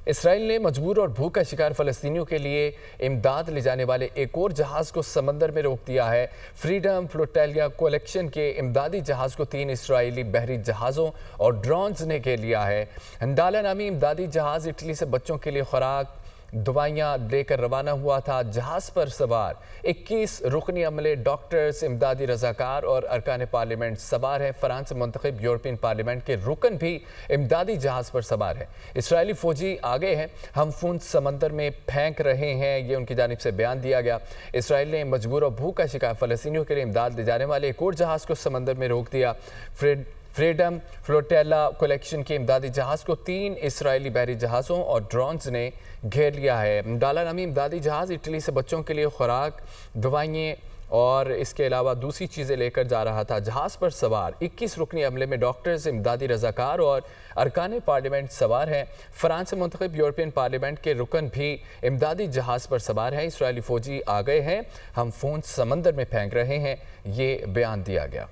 اسرائیل نے مجبور اور بھوک کا شکار فلسطینیوں کے لیے امداد لے جانے والے ایک اور جہاز کو سمندر میں روک دیا ہے۔ فریڈم فلوٹیلیا کولیکشن کے امدادی جہاز کو 3 اسرائیلی بحری جہازوں اور ڈرونز نے گھیر لیا ہے۔ ہنڈالا نامی امدادی جہاز اٹلی سے بچوں کے لیے خوراک دوائیاں لے کر روانہ ہوا تھا۔ جہاز پر سوار 21 رکنی عملے، ڈاکٹرز، امدادی رضاکار اور ارکان پارلیمنٹ سوار ہیں۔ فرانس سے منتخب یورپین پارلیمنٹ کے رکن بھی امدادی جہاز پر سوار ہیں۔ اسرائیلی فوجی آگے ہیں، ہم خون سمندر میں پھینک رہے ہیں، یہ ان کی جانب سے بیان دیا گیا۔ اسرائیل نے مجبور اور بھوک کا شکار فلسطینیوں کے لیے امداد لے جانے والے ایک اور جہاز کو سمندر میں روک دیا۔ فریڈم فلوٹیلا کولیکشن کے امدادی جہاز کو 3 اسرائیلی بحری جہازوں اور ڈرونز نے گھیر لیا ہے۔ ہنڈالا نامی امدادی جہاز اٹلی سے بچوں کے لیے خوراک، دوائیں اور اس کے علاوہ دوسری چیزیں لے کر جا رہا تھا۔ جہاز پر سوار 21 رکنی عملے میں ڈاکٹرز، امدادی رضاکار اور ارکان پارلیمنٹ سوار ہیں۔ فرانس سے منتخب یورپین پارلیمنٹ کے رکن بھی امدادی جہاز پر سوار ہیں۔ اسرائیلی فوجی آ گئے ہیں، ہم خون سمندر میں پھینک رہے ہیں، یہ بیان دیا گیا۔